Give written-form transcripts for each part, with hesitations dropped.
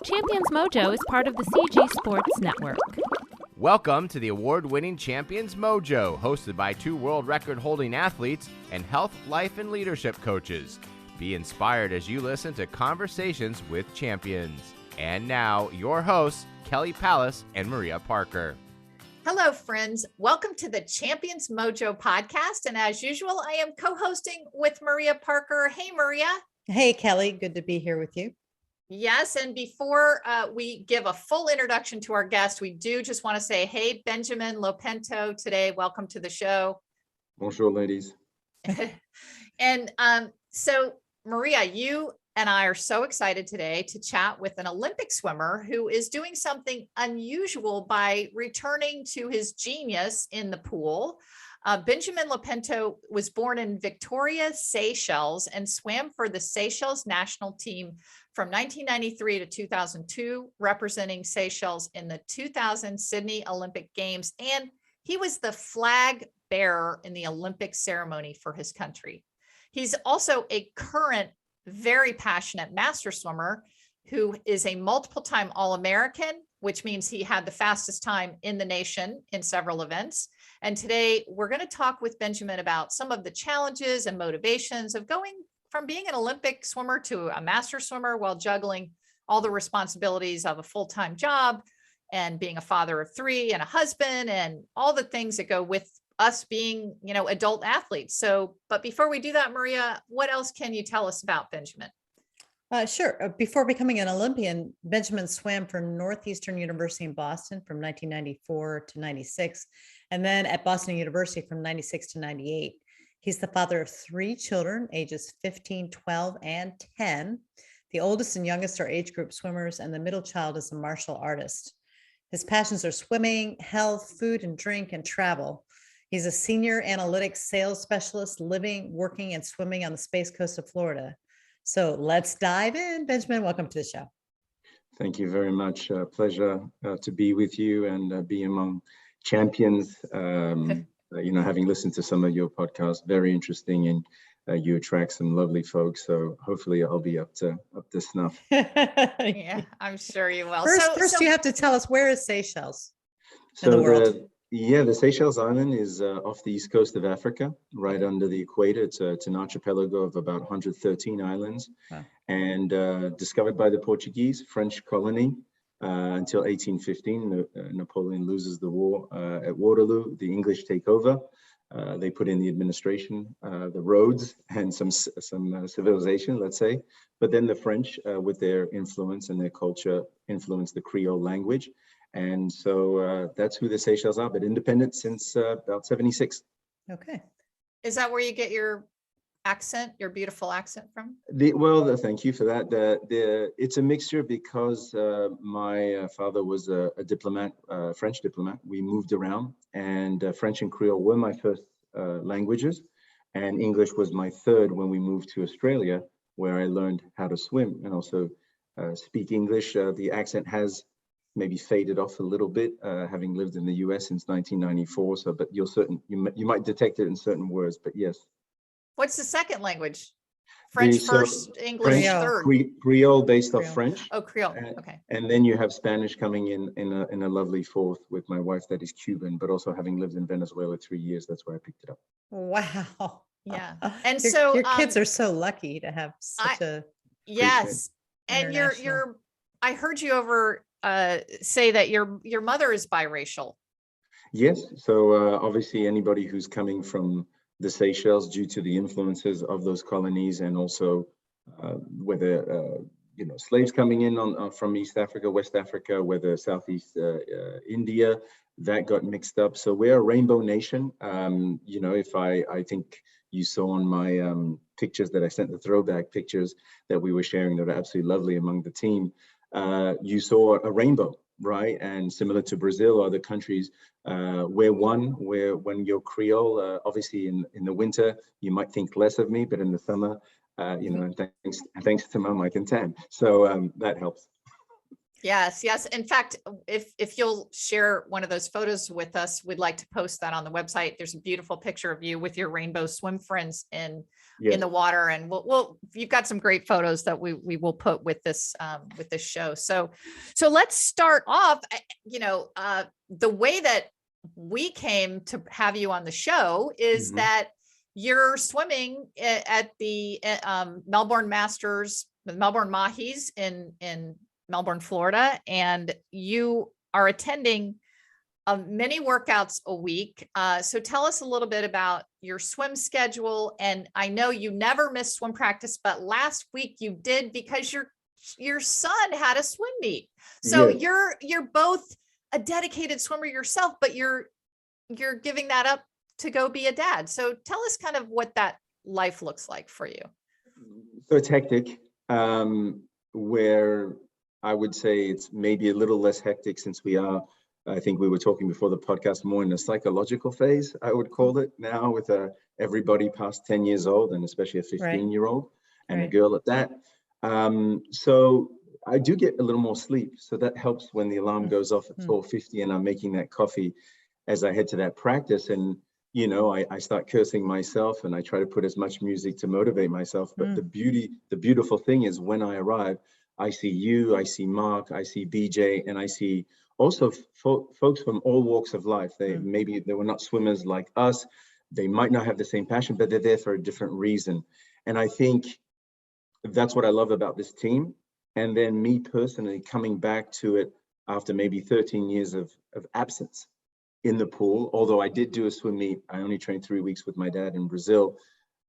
Champions Mojo is part of the CG Sports Network. Welcome to the award-winning Champions Mojo, hosted by two world record-holding athletes and health, life, and leadership coaches. Be inspired as you listen to Conversations with Champions. And now, your hosts, Kelly Pallas and Maria Parker. Hello, friends. Welcome to the Champions Mojo podcast. And as usual, I am co-hosting with Maria Parker. Hey, Maria. Hey, Kelly. Good to be here with you. Yes. And before we give a full introduction to our guest, we do just want to say, hey, Benjamin Lo-Pinto today. Welcome to the show. Bonjour, ladies. And so, Maria, you and I are so excited today to chat with an Olympic swimmer who is doing something unusual by returning to his genius in the pool. Benjamin Lo-Pinto was born in Victoria, Seychelles, and swam for the Seychelles National Team from 1993 to 2002, representing Seychelles in the 2000 Sydney Olympic Games. And he was the flag bearer in the Olympic ceremony for his country. He's also a current, very passionate master swimmer who is a multiple-time All-American, which means he had the fastest time in the nation in several events. And today we're going to talk with Benjamin about some of the challenges and motivations of going from being an Olympic swimmer to a master swimmer while juggling all the responsibilities of a full-time job and being a father of three and a husband and all the things that go with us being, adult athletes. So, but before we do that, Maria, what else can you tell us about Benjamin? Sure. Before becoming an Olympian, Benjamin swam for Northeastern University in Boston from 1994 to 96, and then at Boston University from 96 to 98. He's the father of three children, ages 15, 12, and 10. The oldest and youngest are age group swimmers, and the middle child is a martial artist. His passions are swimming, health, food and drink, and travel. He's a senior analytics sales specialist living, working, and swimming on the Space Coast of Florida. So let's dive in. Benjamin, welcome to the show. Thank you very much. Pleasure to be with you and be among champions. Having listened to some of your podcasts, very interesting, and you attract some lovely folks. So hopefully I'll be up to snuff. Yeah, I'm sure you will. First, you have to tell us, where is Seychelles in So the world? the Seychelles Island is off the east coast of Africa, right under the equator. It's an archipelago of about 113 islands. Wow. And discovered by the Portuguese, French colony until 1815. Napoleon loses the war at Waterloo. The English take over. They put in the administration, the roads, and some civilization, let's say. But then the French, with their influence and their culture, influenced the Creole language. And so that's who the Seychelles are, but independent since about 76. Okay. Is that where you get your accent, your beautiful accent from? Thank you for that. It's a mixture because my father was a diplomat, French diplomat. We moved around, and French and Creole were my first languages, and English was my third when we moved to Australia, where I learned how to swim and also speak English. The accent has maybe faded off a little bit, having lived in the US since 1994. So, but you might detect it in certain words, but yes. What's the second language? French first, English French, third. Creole based off French. Oh, Creole. Okay. And then you have Spanish coming in a lovely fourth with my wife that is Cuban, but also having lived in Venezuela 3 years, that's where I picked it up. Wow. Yeah. And your kids are so lucky to have such a yes. And I heard you say that your mother is biracial. Yes. So obviously anybody who's coming from the Seychelles, due to the influences of those colonies, and also whether slaves coming in from East Africa, West Africa, whether Southeast India, that got mixed up. So we're a rainbow nation. If I think you saw on my pictures that I sent, the throwback pictures that we were sharing that are absolutely lovely among the team, you saw a rainbow, right? And similar to Brazil, other countries, where when you're Creole, obviously in the winter, you might think less of me, but in the summer, and thanks to Mom, I can tan. So that helps. Yes, yes. In fact, if you'll share one of those photos with us, we'd like to post that on the website. There's a beautiful picture of you with your rainbow swim friends in Yes. the water, and we'll you've got some great photos that we will put with this show. So let's start off. The way that we came to have you on the show is that you're swimming at the Melbourne Masters, Melbourne Mahis in Melbourne, Florida, and you are attending many workouts a week. So tell us a little bit about your swim schedule. And I know you never miss swim practice, but last week you did because your son had a swim meet. So Yes. you're both a dedicated swimmer yourself, but you're giving that up to go be a dad. So tell us kind of what that life looks like for you. So it's hectic, where I would say it's maybe a little less hectic since I think we were talking before the podcast, more in a psychological phase, I would call it now, with everybody past 10 years old, and especially a 15-year-old and a girl at that. So I do get a little more sleep. So that helps when the alarm goes off at 12:50 and I'm making that coffee as I head to that practice. And, I start cursing myself and I try to put as much music to motivate myself. But the beautiful thing is when I arrive, I see you, I see Mark, I see BJ, and I see also folks from all walks of life. Maybe they were not swimmers like us. They might not have the same passion, but they're there for a different reason. And I think that's what I love about this team. And then me personally coming back to it after maybe 13 years of absence in the pool. Although I did do a swim meet, I only trained 3 weeks with my dad in Brazil.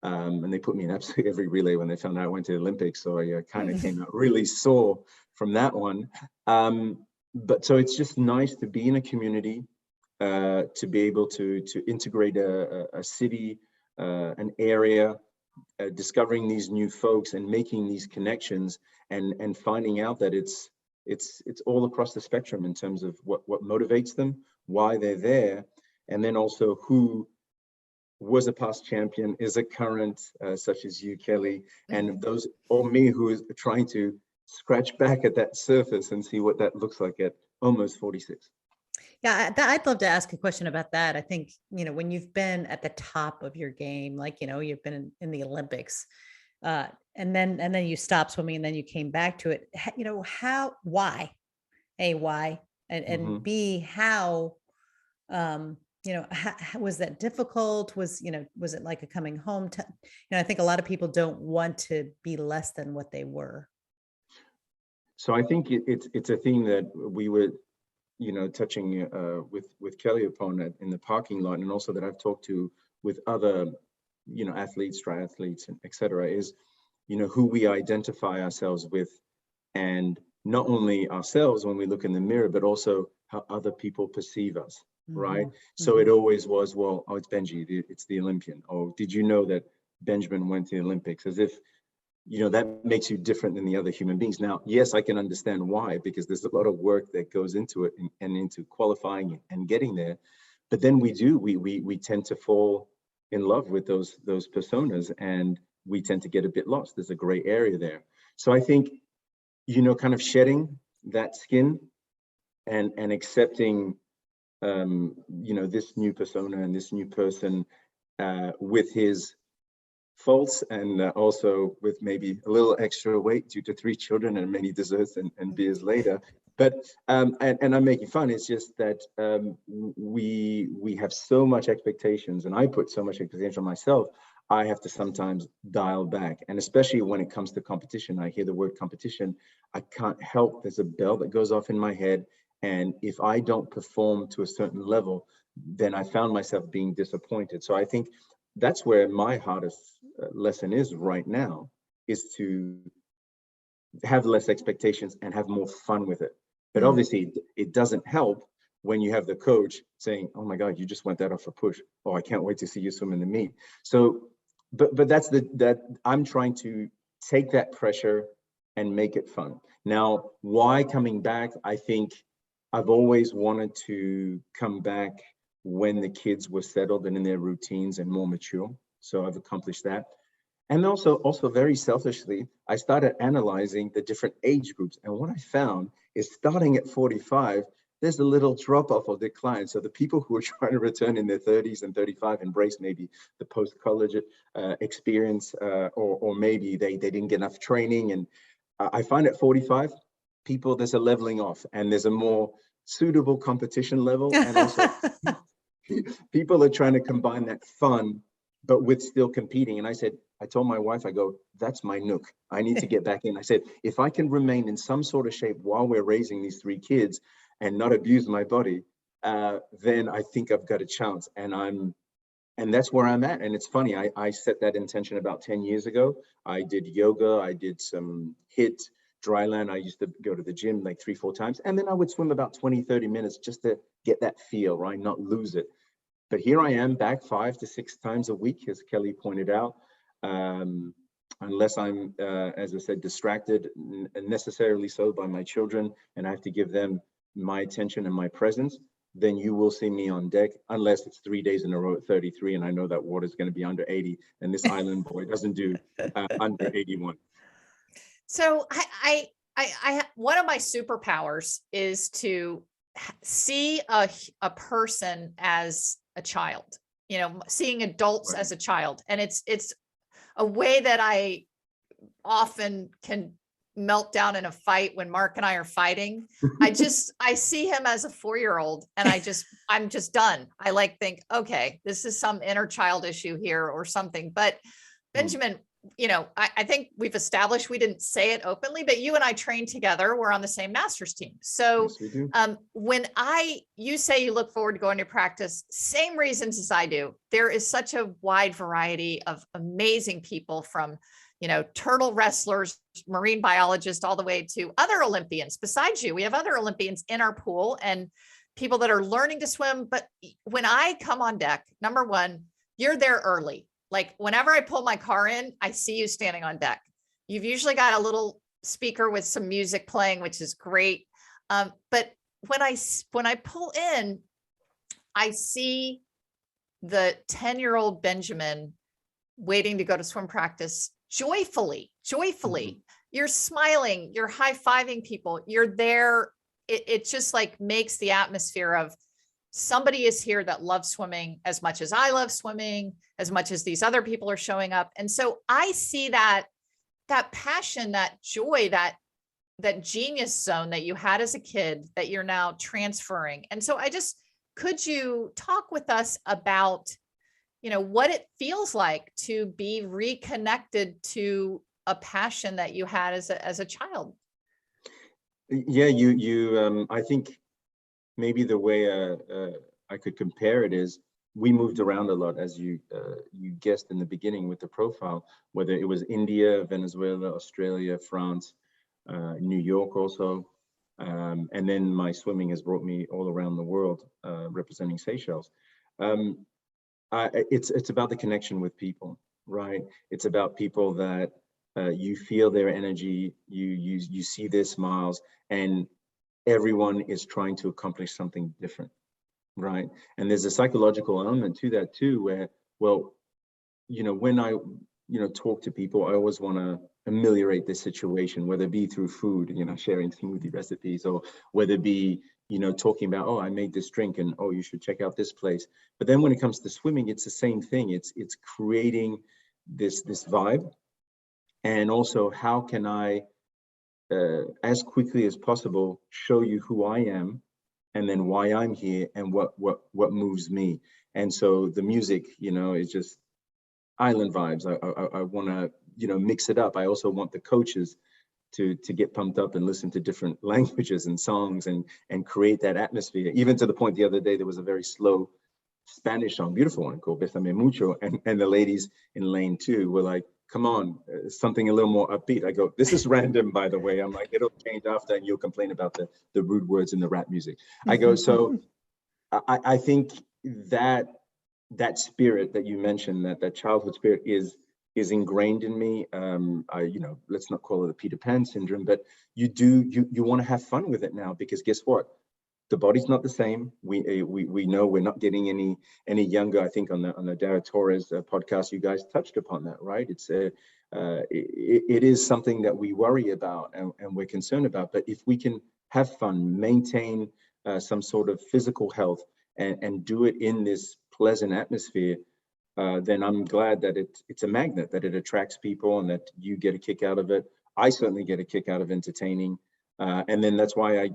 And they put me in absolutely every relay when they found out I went to the Olympics. So I kind of came out really sore from that one. But so it's just nice to be in a community, to be able to integrate a city, an area, discovering these new folks and making these connections, and finding out that it's all across the spectrum in terms of what motivates them, why they're there, and then also who was a past champion, is a current, such as you, Kelly, and those, or me, who is trying to scratch back at that surface and see what that looks like at almost 46. Yeah, I'd love to ask a question about that. I think, when you've been at the top of your game, like, you've been in the Olympics, and then you stopped swimming and then you came back to it. Why? A, why? And B, how, how was that difficult? Was it like a coming home to, I think a lot of people don't want to be less than what they were. So I think it's a theme that we were, touching with Kelly upon it in the parking lot, and also that I've talked to with other, athletes, triathletes, and et cetera, is, who we identify ourselves with, and not only ourselves when we look in the mirror, but also how other people perceive us, right? So it always was, well, oh, it's Benji, it's the Olympian. Oh, did you know that Benjamin went to the Olympics? As if, that makes you different than the other human beings. Now, yes, I can understand why, because there's a lot of work that goes into it and into qualifying and getting there. But then we tend to fall in love with those personas, and we tend to get a bit lost. There's a gray area there. So I think, kind of shedding that skin and accepting, this new persona and this new person, with his faults, and also with maybe a little extra weight due to 3 children and many desserts and beers later. But and I'm making fun. It's just that we have so much expectations, and I put so much expectation on myself. I have to sometimes dial back, and especially when it comes to competition. I hear the word competition, I can't help. There's a bell that goes off in my head, and if I don't perform to a certain level, then I found myself being disappointed. So I think that's where my hardest lesson is right now, is to have less expectations and have more fun with it. But obviously it doesn't help when you have the coach saying, oh my God, you just went that off a push. Oh, I can't wait to see you swim in the meet. So, but that's that I'm trying to take that pressure and make it fun. Now, why coming back? I think I've always wanted to come back when the kids were settled and in their routines and more mature. So I've accomplished that. And also very selfishly, I started analyzing the different age groups. And what I found is starting at 45, there's a little drop off or decline. So the people who are trying to return in their 30s and 35 embrace maybe the post-college experience, or maybe they didn't get enough training. And I find at 45, people, there's a leveling off and there's a more suitable competition level. And also people are trying to combine that fun, but with still competing. And I told my wife, I go, that's my nook. I need to get back in. I said, if I can remain in some sort of shape while we're raising these 3 kids and not abuse my body, then I think I've got a chance. And that's where I'm at. And it's funny, I set that intention about 10 years ago. I did yoga, I did some HIIT, dryland. I used to go to the gym like 3-4 times. And then I would swim about 20-30 minutes just to get that feel, right? Not lose it. But here I am back 5 to 6 times a week, as Kelly pointed out. Unless I'm, as I said, distracted, necessarily so by my children, and I have to give them my attention and my presence, then you will see me on deck, unless it's 3 days in a row at 33, and I know that water is going to be under 80, and this island boy doesn't do under 81. So I one of my superpowers is to see a person as a child, seeing adults Right. as a child. And it's a way that I often can melt down in a fight when Mark and I are fighting. I see him as a 4-year-old and I'm just done. I think, okay, this is some inner child issue here or something. But Benjamin, I think we've established, we didn't say it openly, but you and I trained together. We're on the same master's team. So Yes, we do. when you say you look forward to going to practice, same reasons as I do. There is such a wide variety of amazing people from, turtle wrestlers, marine biologists, all the way to other Olympians. Besides you, we have other Olympians in our pool and people that are learning to swim. But when I come on deck, number one, you're there early. Like whenever I pull my car in, I see you standing on deck. You've usually got a little speaker with some music playing, which is great. But when I pull in, I see the 10-year-old Benjamin waiting to go to swim practice joyfully. Mm-hmm. You're smiling, you're high-fiving people, you're there. It just makes the atmosphere of somebody is here that loves swimming as much as I love swimming, as much as these other people are showing up. And so I see that passion, that joy, that genius zone that you had as a kid that you're now transferring. And so could you talk with us about, what it feels like to be reconnected to a passion that you had as a child? Yeah, I think maybe the way I could compare it is we moved around a lot, as you guessed in the beginning with the profile, whether it was India, Venezuela, Australia, France, New York also. And then my swimming has brought me all around the world, representing Seychelles. It's about the connection with people, right? It's about people that you feel their energy, you see their smiles, and everyone is trying to accomplish something different, right? And there's a psychological element to that too, where, well, when I, talk to people, I always want to ameliorate the situation, whether it be through food, sharing smoothie recipes, or whether it be, talking about, oh, I made this drink and, oh, you should check out this place. But then when it comes to swimming, it's the same thing. It's creating this vibe. And also, how can I, as quickly as possible, show you who I am, and then why I'm here, and what moves me. And so the music, is just island vibes. I want to, mix it up. I also want the coaches to get pumped up and listen to different languages and songs and create that atmosphere. Even to the point the other day, there was a very slow Spanish song, beautiful one called Bésame Mucho, and the ladies in lane 2 were like, come on, something a little more upbeat. I go, this is random, by the way. I'm like, it'll change after, and you'll complain about the rude words in the rap music. I go, so I think that spirit that you mentioned, that childhood spirit is ingrained in me. Let's not call it a Peter Pan syndrome, but you want to have fun with it now, because guess what? the body's not the same. We know we're not getting any younger. I think on the Dara Torres podcast, you guys touched upon that, right? It is something that we worry about and we're concerned about. But if we can have fun, maintain some sort of physical health, and do it in this pleasant atmosphere, then I'm glad that it's a magnet, that it attracts people and that you get a kick out of it. I certainly get a kick out of entertaining. And then that's why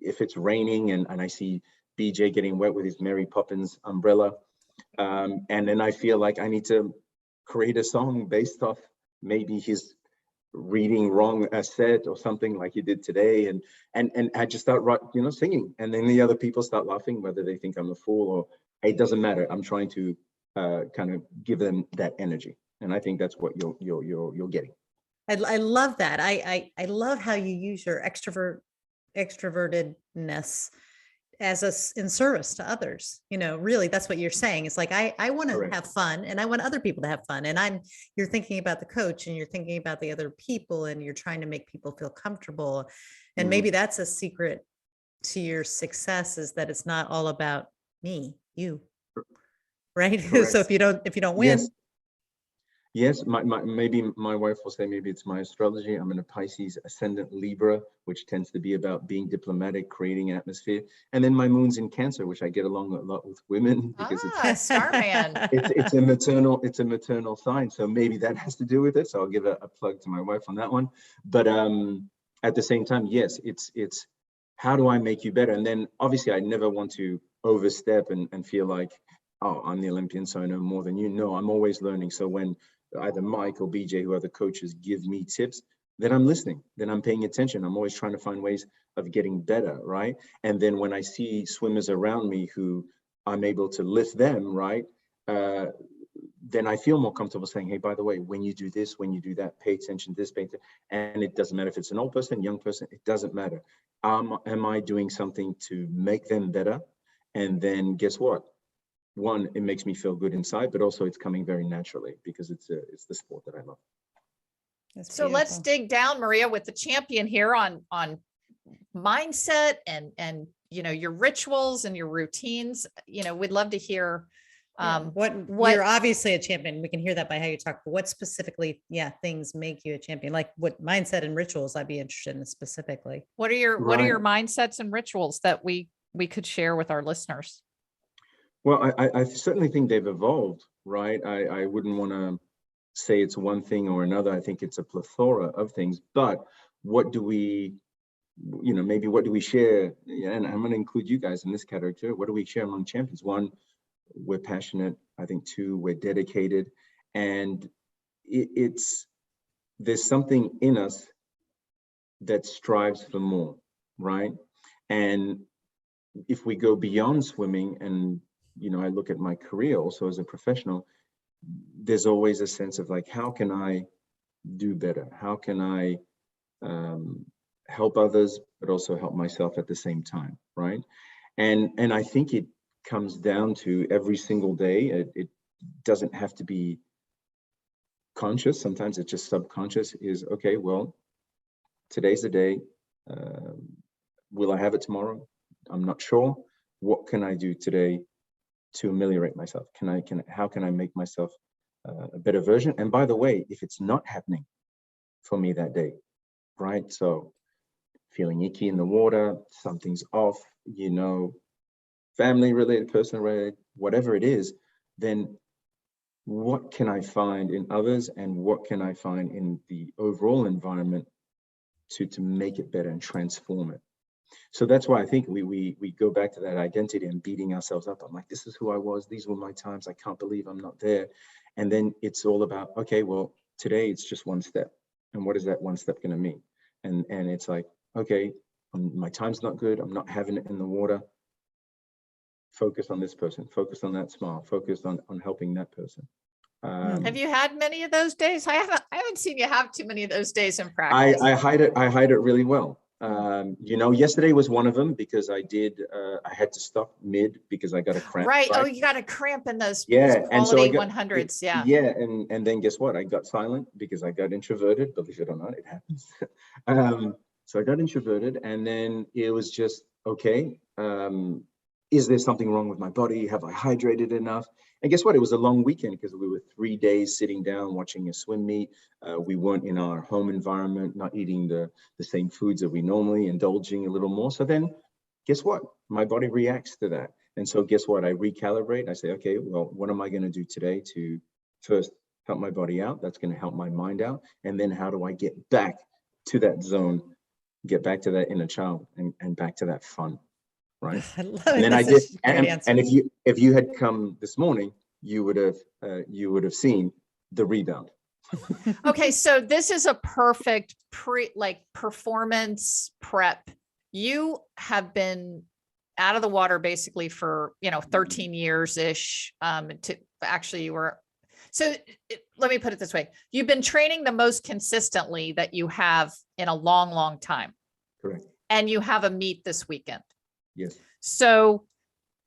if it's raining and I see BJ getting wet with his Mary Poppins umbrella, and then I feel like I need to create a song based off maybe his reading wrong a set or something like you did today, and I just start singing, and then the other people start laughing, whether they think I'm a fool or it doesn't matter. I'm trying to kind of give them that energy, and I think that's what you're getting. I love that. I love how you use your extrovertedness as in service to others. Really, that's what you're saying. It's like, I want to have fun and I want other people to have fun. And you're thinking about the coach and you're thinking about the other people and you're trying to make people feel comfortable. And maybe that's a secret to your success, is that it's not all about me, you, right? So if you don't win. Yes, maybe my wife will say maybe it's my astrology. I'm in a Pisces ascendant Libra, which tends to be about being diplomatic, creating an atmosphere. And then my moon's in Cancer, which I get along a lot with women because it's Starman. It's a maternal sign. So maybe that has to do with it. So I'll give a plug to my wife on that one. But at the same time, yes, it's how do I make you better? And then obviously I never want to overstep and feel like, oh, I'm the Olympian, so I know more than you. No, I'm always learning. So when either Mike or BJ, who are the coaches, give me tips, then I'm listening, then I'm paying attention. I'm always trying to find ways of getting better, right? And then when I see swimmers around me who I'm able to lift them, right? Then I feel more comfortable saying, hey, by the way, when you do this, when you do that, pay attention to this, and it doesn't matter if it's an old person, young person, it doesn't matter. Am I doing something to make them better? And then guess what? One, it makes me feel good inside, but also it's coming very naturally because it's the sport that I love. So let's dig down, Maria, with the champion here on mindset and your rituals and your routines. We'd love to hear what you're obviously a champion. We can hear that by how you talk, but what specifically, things make you a champion? Like what mindset and rituals I'd be interested in specifically. What are your mindsets and rituals that we could share with our listeners? Well, I certainly think they've evolved, right? I wouldn't want to say it's one thing or another. I think it's a plethora of things. But what do we, maybe what do we share? And I'm going to include you guys in this category too. What do we share among champions? One, we're passionate. I think two, we're dedicated. And there's something in us that strives for more, right? And if we go beyond swimming and I look at my career also as a professional, there's always a sense of like, how can I do better? How can I help others, but also help myself at the same time, right? And I think it comes down to every single day. It doesn't have to be conscious. Sometimes it's just subconscious is, okay, well, today's the day. Will I have it tomorrow? I'm not sure. What can I do today to ameliorate myself? How can I make myself a better version? And by the way, if it's not happening for me that day, right? So feeling icky in the water, something's off, family related, personal related, whatever it is, then what can I find in others and what can I find in the overall environment to make it better and transform it? So that's why I think we go back to that identity and beating ourselves up. I'm like, this is who I was. These were my times. I can't believe I'm not there. And then it's all about, okay, well, today it's just one step. And what is that one step going to mean? And it's like, okay, my time's not good. I'm not having it in the water. Focus on this person. Focus on that smile. Focus on helping that person. Have you had many of those days? I haven't seen you have too many of those days in practice. I hide it really well. Yesterday was one of them because I had to stop mid because I got a cramp. Right. Oh, you got a cramp in those quality and so 100s. Yeah. Yeah. And then guess what? I got silent because I got introverted, believe it or not, it happens. So I got introverted and then it was just okay, is there something wrong with my body? Have I hydrated enough? And guess what? It was a long weekend because we were 3 days sitting down watching a swim meet. We weren't in our home environment, not eating the same foods that we normally, indulging a little more. So then guess what? My body reacts to that. And so guess what? I recalibrate. I say, okay, well, what am I going to do today to first help my body out? That's going to help my mind out. And then how do I get back to that zone, get back to that inner child and back to that fun, right? I love And it. then I This did. is a great answer. And if you had come this morning, you would have seen the rebound. Okay, so this is a perfect performance prep. You have been out of the water basically for 13 years ish. Let me put it this way: you've been training the most consistently that you have in a long, long time. Correct. And you have a meet this weekend. Yes. So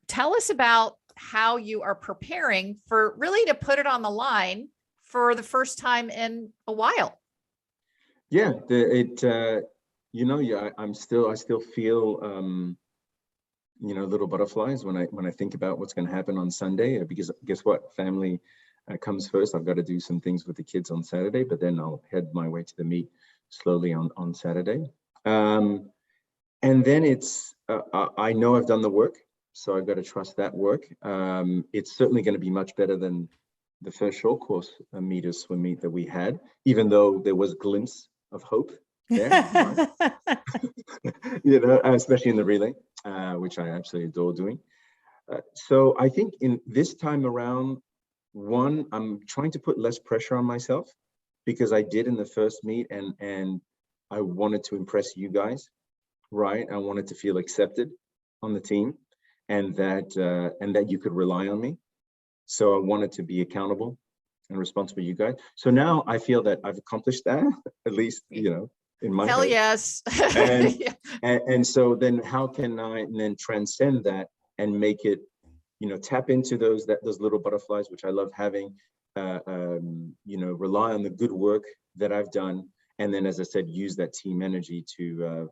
tell us about how you are preparing for really to put it on the line for the first time in a while. Yeah, I still feel little butterflies when I think about what's going to happen on Sunday, because guess what? Family comes first. I've got to do some things with the kids on Saturday, but then I'll head my way to the meet slowly on Saturday. And then it's I know I've done the work, so I've got to trust that work. It's certainly going to be much better than the first short course meters swim meet that we had, even though there was a glimpse of hope there, especially in the relay, which I absolutely adore doing. So I think in this time around, one, I'm trying to put less pressure on myself, because I did in the first meet, and I wanted to impress you guys, right? I wanted to feel accepted on the team, and that you could rely on me. So I wanted to be accountable and responsible to you guys. So now I feel that I've accomplished that, at least, in my Hell head. Yes. And so then how can I then transcend that and make it, tap into those little butterflies, which I love having, rely on the good work that I've done. And then, as I said, use that team energy to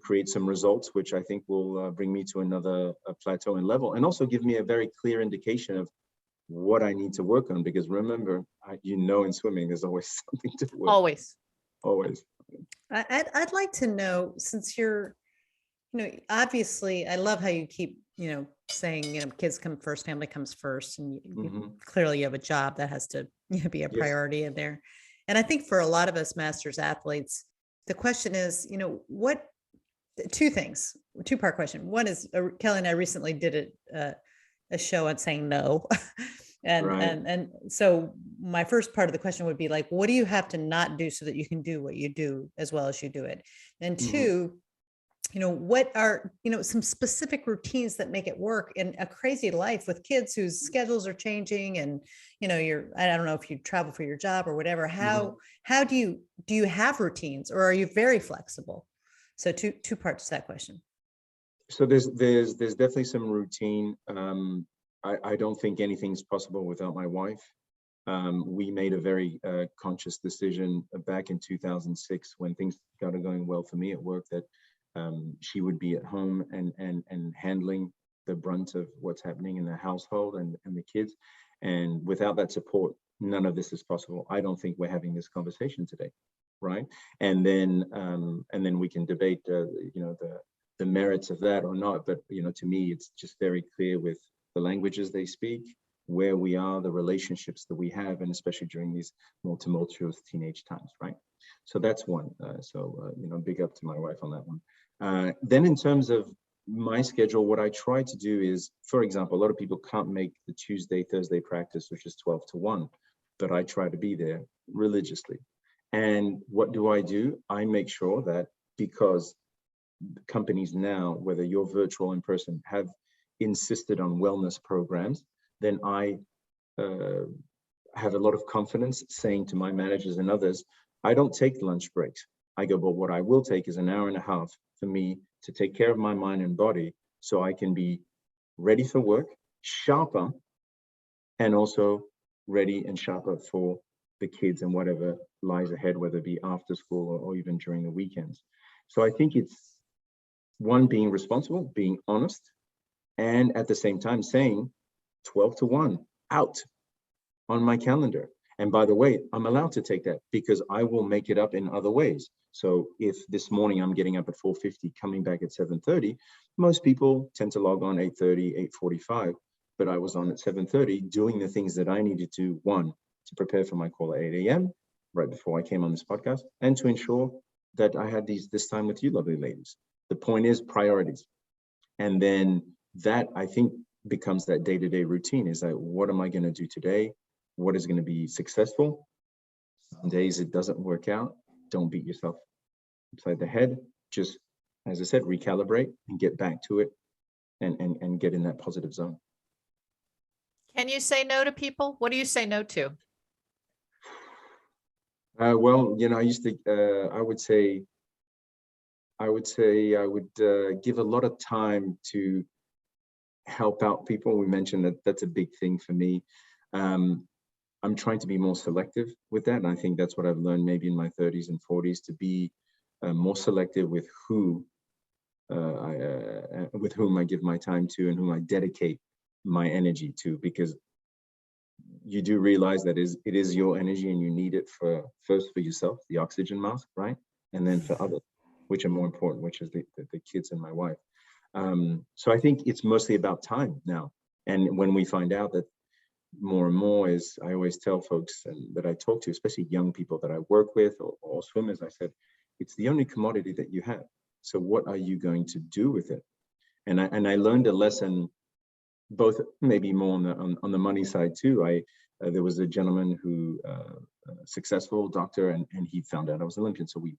create some results, which I think will bring me to another plateau and level, and also give me a very clear indication of what I need to work on. Because remember, in swimming, there's always something to work. Always. I'd like to know, since you're, obviously, I love how you keep, saying, kids come first, family comes first, and clearly you have a job that has to be a priority in there. And I think for a lot of us masters athletes, the question is, two things, two-part question. One is, Kelly and I recently did a show on saying no. And so my first part of the question would be like, what do you have to not do so that you can do what you do as well as you do it? And two, what are, some specific routines that make it work in a crazy life with kids whose schedules are changing, and, I don't know if you travel for your job or whatever, how do you have routines, or are you very flexible? So two parts to that question. So there's definitely some routine. I don't think anything's possible without my wife. We made a very conscious decision back in 2006 when things started going well for me at work, that she would be at home and handling the brunt of what's happening in the household and the kids. And without that support, none of this is possible. I don't think we're having this conversation today, right? And then we can debate, the merits of that or not. But to me, it's just very clear with the languages they speak, where we are, the relationships that we have, and especially during these more tumultuous teenage times, right? So that's one. Big up to my wife on that one. Then in terms of my schedule, what I try to do is, for example, a lot of people can't make the Tuesday, Thursday practice, which is 12 to 1, but I try to be there religiously. And what do? I make sure that, because companies now, whether you're virtual or in person, have insisted on wellness programs, then I have a lot of confidence saying to my managers and others, I don't take lunch breaks. I go, but what I will take is an hour and a half for me to take care of my mind and body, so I can be ready for work, sharper, and also ready and sharper for the kids and whatever lies ahead, whether it be after school or even during the weekends. So I think one, being responsible, being honest, and at the same time saying 12 to 1 out on my calendar. And by the way, I'm allowed to take that because I will make it up in other ways. So if this morning I'm getting up at 4:50, coming back at 7:30, most people tend to log on 8:30, 8:45, but I was on at 7:30 doing the things that I needed to, one, to prepare for my call at 8 a.m., right before I came on this podcast, and to ensure that I had this time with you lovely ladies. The point is priorities. And then that, I think, becomes that day-to-day routine, is like, what am I going to do today? What is going to be successful? Some days it doesn't work out. Don't beat yourself upside the head. Just, as I said, recalibrate and get back to it and get in that positive zone. Can you say no to people? What do you say no to? Well, I used to, I would say I would give a lot of time to help out people. We mentioned that that's a big thing for me. I'm trying to be more selective with that. And I think that's what I've learned maybe in my 30s and 40s, to be more selective with whom I give my time to and whom I dedicate my energy to, because you do realize that it is your energy and you need it first for yourself, the oxygen mask, right? And then for others, which are more important, which is the kids and my wife. So I think it's mostly about time now. And when we find out that more and more, is I always tell folks that I talk to, especially young people that I work with or swimmers, I said, it's the only commodity that you have. So what are you going to do with it? And I learned a lesson, both maybe more on the money side too. There was a gentleman who, a successful doctor, and he found out I was Olympian. So we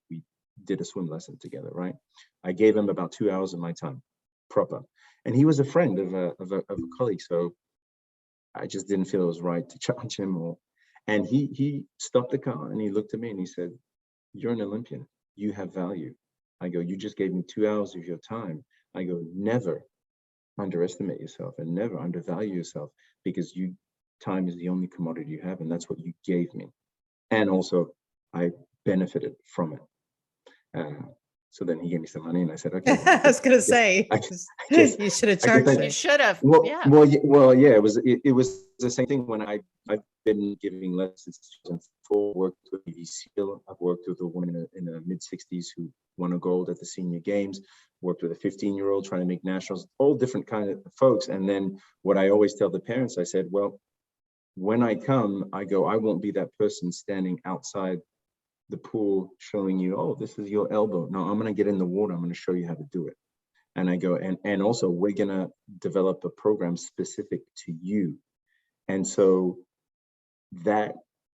did a swim lesson together, right? I gave him about 2 hours of my time, proper. And he was a friend of a colleague. So I just didn't feel it was right to charge him. And he stopped the car and he looked at me and he said, "You're an Olympian. You have value." I go, "You just gave me 2 hours of your time." I go, "Never underestimate yourself and never undervalue yourself, because time is the only commodity you have, and that's what you gave me. And also, I benefited from it." So then he gave me some money, and I said, "Okay." I was going to say, you should have charged You me. should have. Well, Yeah. Yeah. It was the same thing when I've been giving lessons since 2004. Worked with Navy SEAL. I've worked with a woman in the mid-60s who won a gold at the Senior Games. Worked with a 15-year-old trying to make nationals. All different kind of folks. And then what I always tell the parents, I said, well, when I come, I go, I won't be that person standing outside the pool showing you, "Oh, this is your elbow." No, I'm going to get in the water. I'm going to show you how to do it. And I go, and also we're going to develop a program specific to you. And so that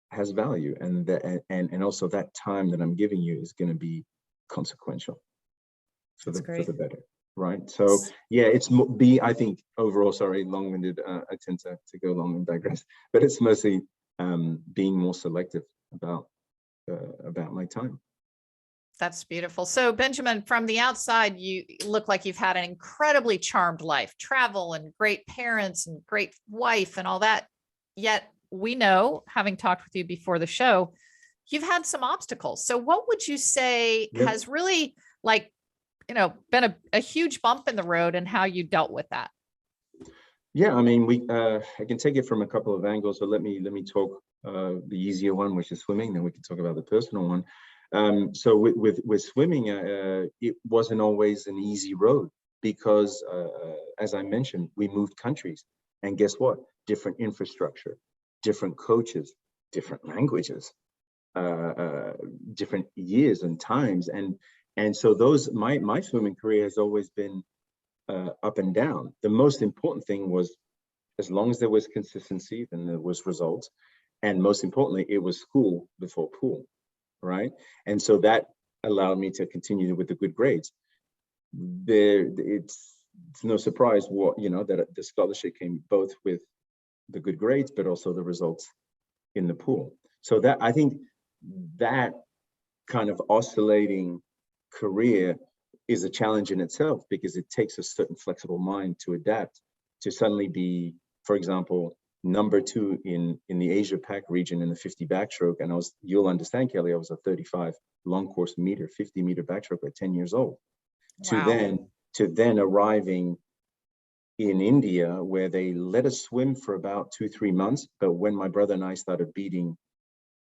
has value, and also that time that I'm giving you is going to be consequential for the better, right? So yeah, it's I think overall, sorry, long-winded. I tend to go long and digress, but it's mostly being more selective about my time. That's beautiful. So Benjamin, from the outside, you look like you've had an incredibly charmed life, travel and great parents and great wife and all that. Yet we know, having talked with you before the show, you've had some obstacles. So what would you say has really been a huge bump in the road, and how you dealt with that? Yeah, I mean, I can take it from a couple of angles. So let me talk the easier one, which is swimming. Then we can talk about the personal one. So with swimming, it wasn't always an easy road, because as I mentioned, we moved countries, and guess what? Different infrastructure, different coaches, different languages, different years and times, and so my swimming career has always been up and down. The most important thing was, as long as there was consistency, then there was results, and most importantly, it was school before pool, right? And so that allowed me to continue with the good grades. It's no surprise that the scholarship came both with the good grades, but also the results in the pool. So that, I think, that kind of oscillating career is a challenge in itself, because it takes a certain flexible mind to adapt to suddenly be, for example, number 2 in the Asia Pac region in the 50 backstroke. And you'll understand, Kelly, I was a 35 long course meter, 50 meter backstroke at 10 years old. Wow. To then to then arriving in India, where they let us swim for about 2-3 months. But when my brother and I started beating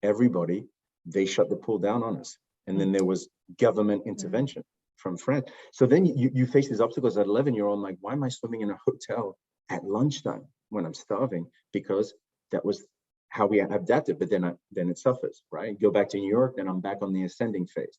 everybody, they shut the pool down on us. And then there was government intervention from France. So then you face these obstacles at 11-year-old. I'm like, why am I swimming in a hotel at lunchtime when I'm starving? Because that was how we adapted. But then it suffers, right? Go back to New York, then I'm back on the ascending phase.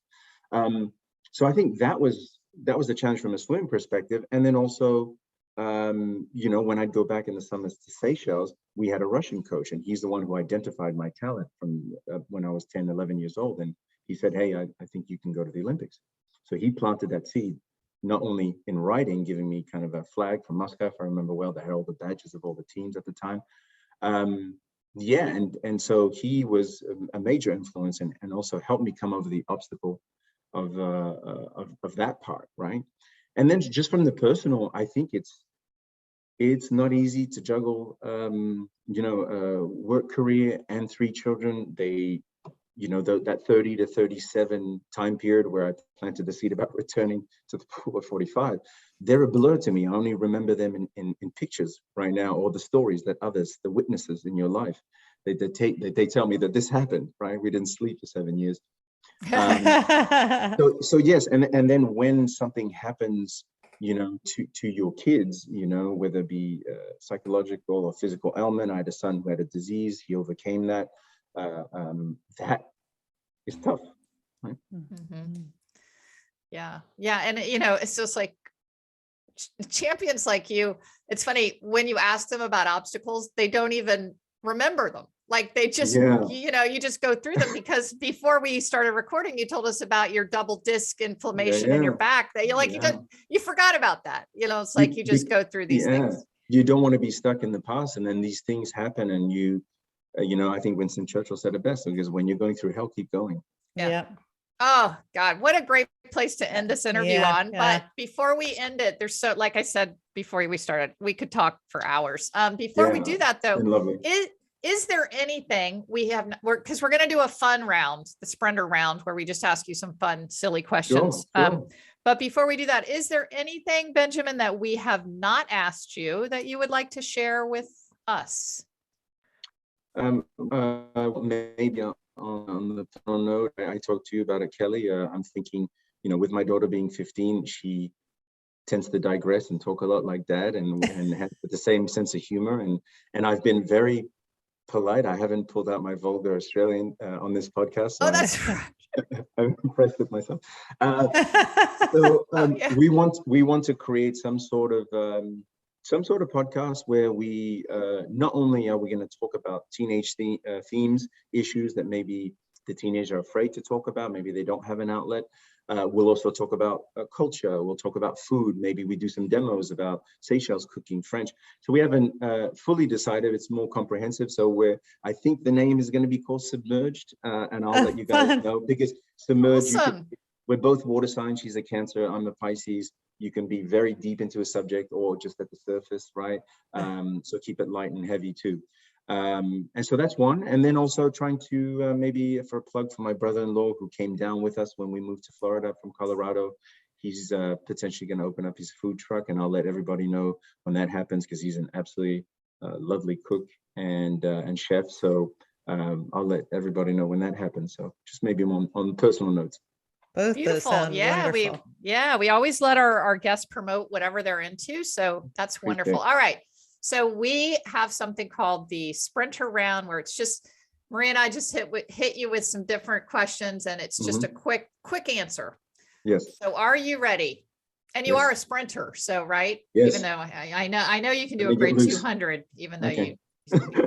So I think that was the challenge from a swim perspective. And then also, when I'd go back in the summers to Seychelles, we had a Russian coach, and he's the one who identified my talent from when I was 10, 11 years old. And he said, hey, I think you can go to the Olympics. So he planted that seed, not only in writing, giving me kind of a flag from Moscow, if I remember well, that had all the badges of all the teams at the time. And so he was a major influence and also helped me come over the obstacle of that part, right? And then just from the personal, I think it's not easy to juggle, work career and 3 children. That 30 to 37 time period where I planted the seed about returning to the pool at 45, they're a blur to me. I only remember them in pictures right now, or the stories that others, the witnesses in your life, they tell me that this happened, right? We didn't sleep for 7 years. So yes, and then when something happens, to your kids, whether it be psychological or physical ailment. I had a son who had a disease. He overcame that. That is tough. Right? Yeah. And it's just like champions like you. It's funny when you ask them about obstacles, they don't even remember them. Like they just, you just go through them, because before we started recording, you told us about your double disc inflammation in your back that you forgot about that. It's like you just go through these things. You don't want to be stuck in the past, and then these things happen, and I think Winston Churchill said it best, because when you're going through hell, keep going. Yeah. Oh God, what a great place to end this interview on. But before we end it, like I said, before we started, we could talk for hours. Before we do that though, is there anything because we're going to do a fun round, the Sprender round, where we just ask you some fun, silly questions. Sure. But before we do that, is there anything, Benjamin, that we have not asked you that you would like to share with us? Maybe on the final note, I talked to you about it, Kelly. I'm thinking, with my daughter being 15, she tends to digress and talk a lot like Dad, and has the same sense of humor. And I've been very polite. I haven't pulled out my vulgar Australian on this podcast. So that's right. I'm impressed with myself. We want to create some sort of podcast where we not only are we going to talk about teenage themes, issues that maybe the teenagers are afraid to talk about, maybe they don't have an outlet. We'll also talk about culture. We'll talk about food. Maybe we do some demos about Seychelles cooking French. So we haven't fully decided. It's more comprehensive. So I think the name is going to be called Submerged, and I'll let you guys know, because Submerged, we're both water signs. She's a Cancer, I'm a Pisces. You can be very deep into a subject or just at the surface, right? So keep it light and heavy too. And so that's one. And then also trying to maybe for a plug for my brother-in-law who came down with us when we moved to Florida from Colorado. He's potentially going to open up his food truck, and I'll let everybody know when that happens, because he's an absolutely lovely cook and chef. So I'll let everybody know when that happens. So just maybe on personal notes. Both beautiful. Those sound wonderful. We always let our guests promote whatever they're into. So that's wonderful. All right. So we have something called the Sprender Round, where it's just Maria and I just hit you with some different questions, and it's just a quick answer. Yes. So are you ready? And you are a sprinter, so right? Yes. Even though I know you can do a great 200, even though you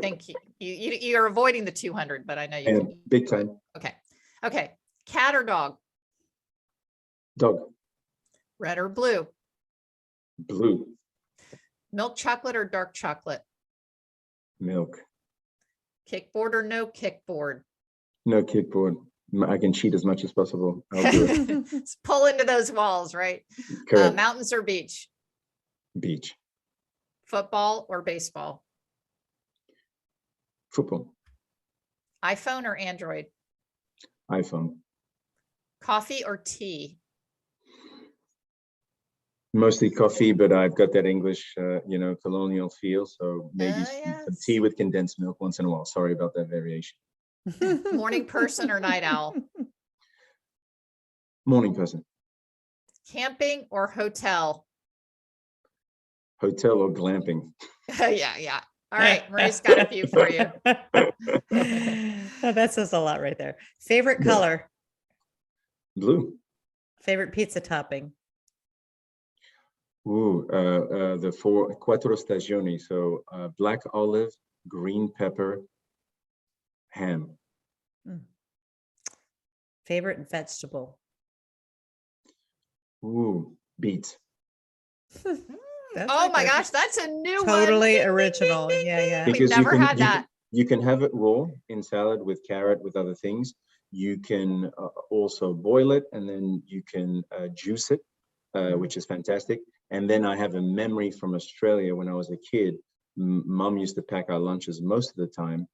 think you're avoiding the 200, but I know you can. Big time. Okay. Cat or dog? Dog. Red or blue? Blue. Milk chocolate or dark chocolate? Milk. Kickboard or no kickboard? No kickboard. I can cheat as much as possible. I'll do it. Let's pull into those walls, right? Correct. Mountains or beach? Beach. Football or baseball? Football. iPhone or Android? iPhone. Coffee or tea? Mostly coffee, but I've got that English, colonial feel. So maybe some Yes. tea with condensed milk once in a while. Sorry about that variation. Morning person or night owl? Morning person. Camping or hotel? Hotel or glamping? Yeah. All right, Maria's got a few for you. Oh, that says a lot right there. Favorite Yeah. color? Blue. Favorite pizza topping? Ooh, the quattro stagioni. So black olive, green pepper, ham. Favorite vegetable? Ooh, beets. Oh my gosh, that's a new one. Totally Ding, ding, original. ding, ding, Yeah, ding. yeah. We've Because never had that. You can have it raw in salad with carrot, with other things. You can also boil it, and then you can juice it, which is fantastic. And then I have a memory from Australia when I was a kid. Mom used to pack our lunches most of the time,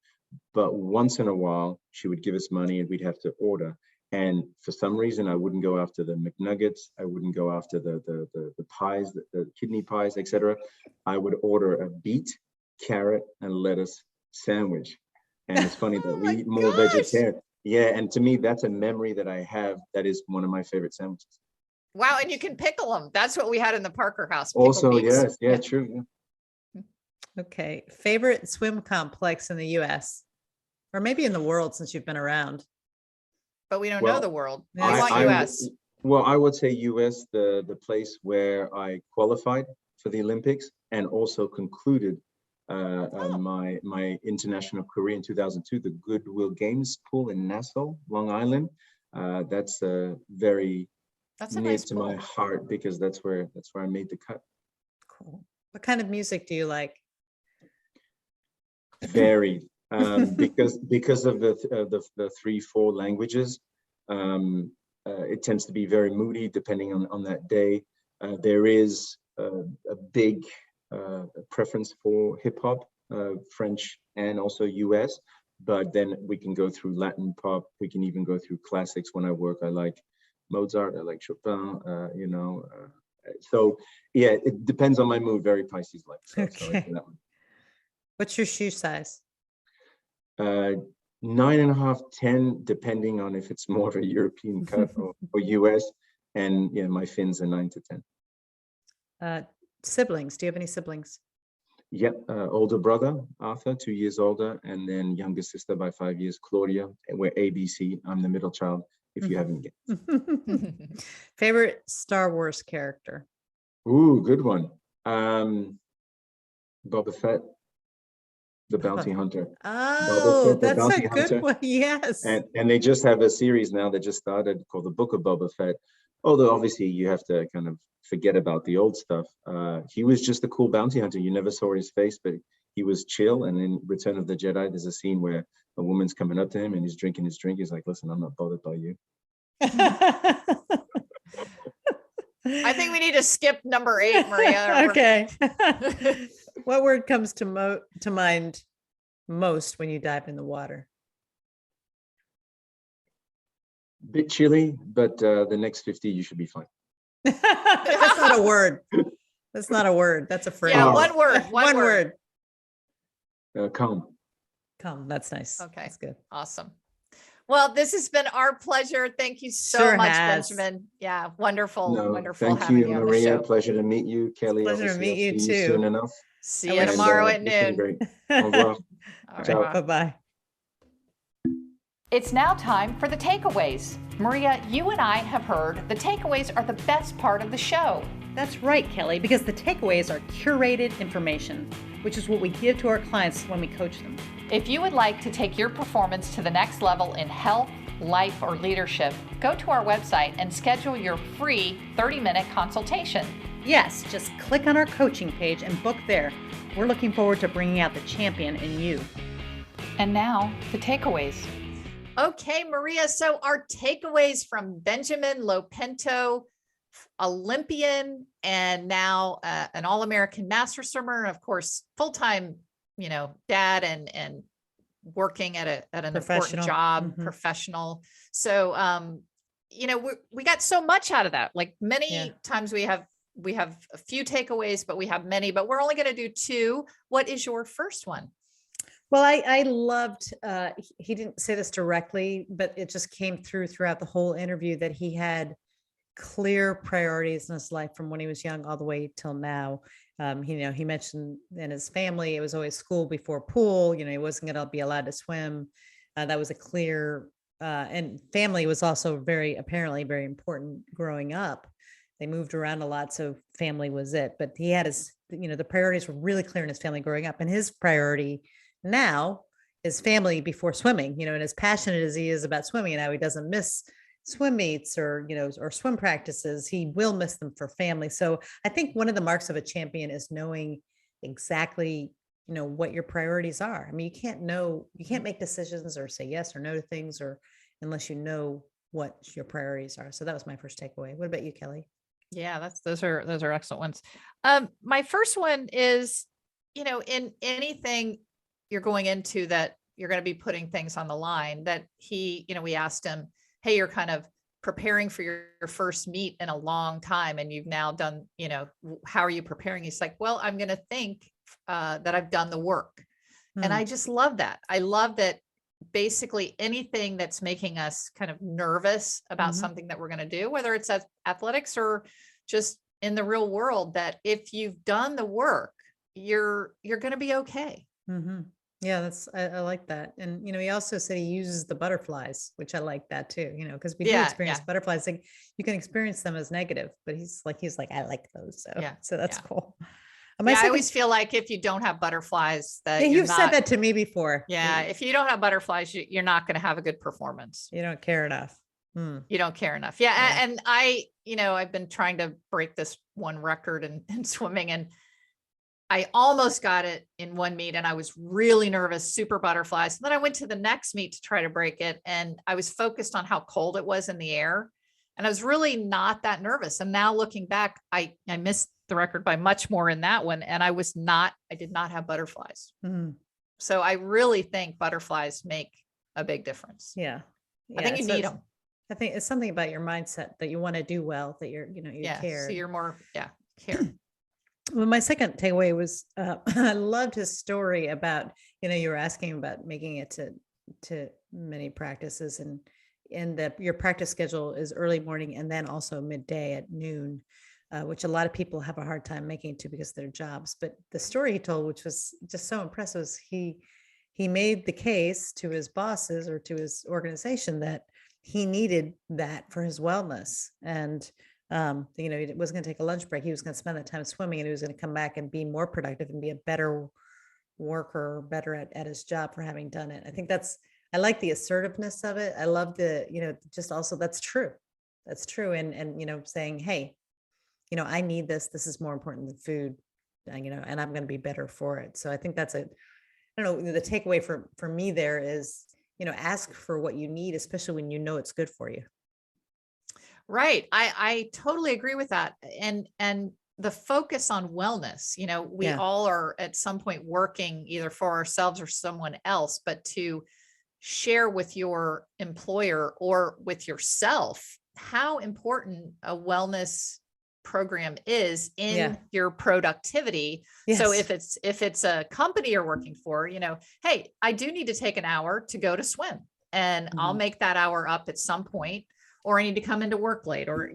but once in a while she would give us money and we'd have to order. And for some reason, I wouldn't go after the McNuggets. I wouldn't go after the pies, the kidney pies, etc. I would order a beet, carrot, and lettuce sandwich. And it's funny that we eat more vegetarian. Yeah, and to me, that's a memory that I have. That is one of my favorite sandwiches. Wow, and you can pickle them. That's what we had in the Parker house. Also, beets. yes, yeah, true. Yeah. Okay. Favorite swim complex in the US or maybe in the world since you've been around? But we don't know the world. Yeah, I want US. Well, I would say US, the place where I qualified for the Olympics and also concluded my international career in 2002, the Goodwill Games pool in Nassau, Long Island. That's very near nice to pool. my heart because that's where I made the cut. Cool. What kind of music do you like? Varied. Because of the 3-4 languages, it tends to be very moody depending on that day. There is a big preference for hip hop, French and also US, but then we can go through Latin pop. We can even go through classics. When I work, I like Mozart, I like Chopin, so yeah, it depends on my mood. Very Pisces like. So, Okay. that one. What's your shoe size? 9.5, 10, depending on if it's more of a European cut or US. And yeah, my fins are 9 to 10. Siblings. Do you have any siblings? Yep. Older brother, Arthur, 2 years older, and then younger sister by 5 years, Claudia. And we're ABC. I'm the middle child, if you haven't guessed. Favorite Star Wars character? Ooh, good one. Boba Fett. The Bounty Hunter. Oh, Fett, the that's Bounty a good Hunter. one. Yes. And they just have a series now that just started called the Book of Boba Fett. Although obviously you have to kind of forget about the old stuff. He was just a cool bounty hunter. You never saw his face, but he was chill. And in Return of the Jedi, there's a scene where a woman's coming up to him and he's drinking his drink. He's like, listen, I'm not bothered by you. I think we need to skip number 8, Maria. Okay. What word comes to mind most when you dive in the water? Bit chilly, but the next 50 you should be fine. That's not a word. That's not a word. That's a phrase. Yeah, one word. One word. Calm. Calm. That's nice. Okay. That's good. Awesome. Well, this has been our pleasure. Thank you so Sure much, has. Benjamin. Yeah, wonderful, wonderful Thank having you, you on the Maria. show. Pleasure to meet you, Kelly. Pleasure to Obviously, meet I'll you see too. soon enough. See you And, tomorrow at it's been noon. great. Au revoir. All Ciao. right. Bye-bye. It's now time for the takeaways. Maria, you and I have heard the takeaways are the best part of the show. That's right, Kelly, because the takeaways are curated information, which is what we give to our clients when we coach them. If you would like to take your performance to the next level in health, life, or leadership, go to our website and schedule your free 30-minute consultation. Yes, just click on our coaching page and book there. We're looking forward to bringing out the champion in you. And now, the takeaways. Okay, Maria, so our takeaways from Benjamin Lo-Pinto, Olympian, and now an All-American master swimmer, and of course, full-time, dad and working at an important job, professional. So, we got so much out of that. Like many times we have we have a few takeaways, but we have many, but we're only going to do two. What is your first one? Well, I loved, he didn't say this directly, but it just came throughout the whole interview that he had clear priorities in his life from when he was young all the way till now. He mentioned in his family, it was always school before pool. He wasn't going to be allowed to swim. That was a clear, and family was also apparently very important growing up. They moved around a lot, so family was it. But he had the priorities were really clear in his family growing up, and his priority now is family before swimming. And as passionate as he is about swimming, and how he doesn't miss swim meets or swim practices, he will miss them for family. So I think one of the marks of a champion is knowing exactly what your priorities are. I mean, you can't make decisions or say yes or no to things unless you know what your priorities are. So that was my first takeaway. What about you, Kelly? Yeah, those are excellent ones. My first one is, in anything you're going into that you're going to be putting things on the line, that we asked him, hey, you're kind of preparing for your first meet in a long time, and you've now done, how are you preparing? He's like, well, I'm going to think that I've done the work. And I just love that. I love that basically anything that's making us kind of nervous about something that we're going to do, whether it's athletics or just in the real world, that if you've done the work, you're going to be okay. Yeah, I like that. And, he also said he uses the butterflies, which I like that too, because we do experience butterflies. Like you can experience them as negative, but he's like, I like those. So that's cool. I always feel like if you don't have butterflies, that you've said that to me before. Yeah. If you don't have butterflies, you're not going to have a good performance. You don't care enough. You don't care enough. Yeah. And I've been trying to break this one record in swimming, and I almost got it in one meet, and I was really nervous, super butterflies. And then I went to the next meet to try to break it, and I was focused on how cold it was in the air, and I was really not that nervous. And now looking back, I missed the record by much more in that one, and I did not have butterflies. So I really think butterflies make a big difference. Yeah. I think you need them. I think it's something about your mindset that you want to do well, that you care. So you're more, care. Well, my second takeaway was, I loved his story about, you were asking about making it to many practices, and that your practice schedule is early morning and then also midday at noon, which a lot of people have a hard time making it to because of their jobs. But the story he told, which was just so impressive, was he made the case to his bosses or to his organization that he needed that for his wellness. And he wasn't going to take a lunch break. He was going to spend that time swimming, and he was going to come back and be more productive and be a better worker, better at his job for having done it. I think I like the assertiveness of it. I love just also that's true. That's true. And saying, hey, I need this. This is more important than food, and I'm going to be better for it. So I think that's I don't know, the takeaway for me there is, ask for what you need, especially when it's good for you. Right. I totally agree with that. And the focus on wellness, we all are at some point working either for ourselves or someone else, but to share with your employer or with yourself how important a wellness program is in your productivity. Yes. So if it's a company you're working for, hey, I do need to take an hour to go to swim, and I'll make that hour up at some point, or I need to come into work late, or,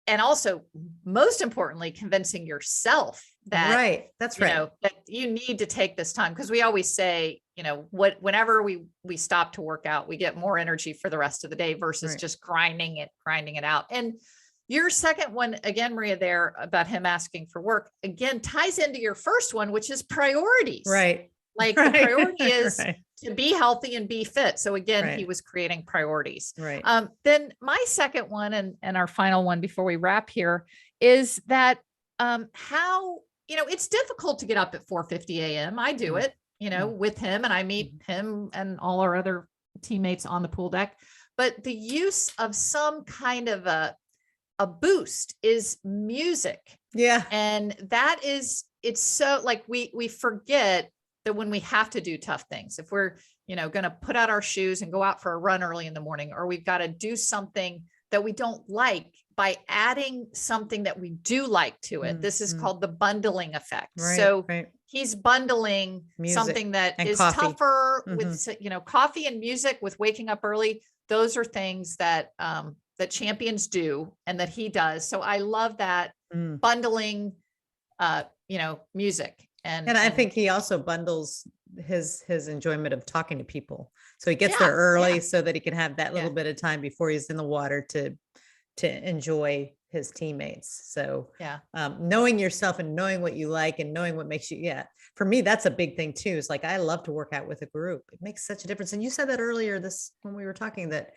and also most importantly, convincing yourself that, that's right. That you need to take this time. Cause we always say, whenever we stop to work out, we get more energy for the rest of the day versus just grinding it out. And your second one, again, Maria, there about him asking for work, again, ties into your first one, which is priorities. Right. Like the priority is to be healthy and be fit. So again, he was creating priorities. Right. Then my second one and our final one before we wrap here is that how, it's difficult to get up at 4:50 a.m. I do it, with him, and I meet him and all our other teammates on the pool deck. But the use of some kind of a boost is music. Yeah. And it's so like we forget that when we have to do tough things, if we're, going to put out our shoes and go out for a run early in the morning, or we've got to do something that we don't like by adding something that we do like to it. This is called the bundling effect. Right, so right. he's bundling Music something that and is coffee. tougher with, coffee and music, with waking up early. Those are things that, that champions do and that he does. So I love that bundling, music. And I think he also bundles his enjoyment of talking to people. So he gets there early so that he can have that little bit of time before he's in the water to enjoy his teammates. So knowing yourself and knowing what you like and knowing what makes you, for me, that's a big thing too. It's like, I love to work out with a group. It makes such a difference. And you said that earlier when we were talking, that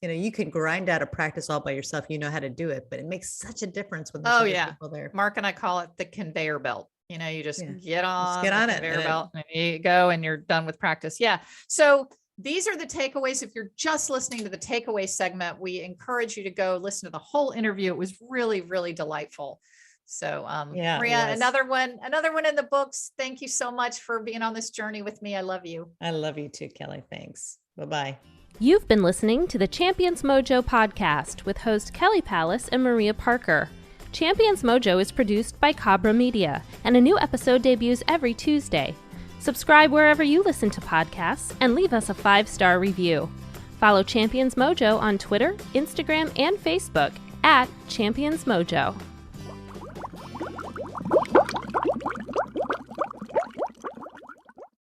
you can grind out a practice all by yourself. You know how to do it, but it makes such a difference when there's other people there. Mark and I call it the conveyor belt. You just get on the conveyor belt and you go and you're done with practice. Yeah. So these are the takeaways. If you're just listening to the takeaway segment, we encourage you to go listen to the whole interview. It was really, really delightful. So Maria, another one in the books. Thank you so much for being on this journey with me. I love you. I love you too, Kelly. Thanks. Bye-bye. You've been listening to the Champions Mojo podcast with host Kelly Palace and Maria Parker. Champions Mojo is produced by Cabra Media, and a new episode debuts every Tuesday. Subscribe wherever you listen to podcasts and leave us a 5-star review. Follow Champions Mojo on Twitter, Instagram, and Facebook @Champions Mojo.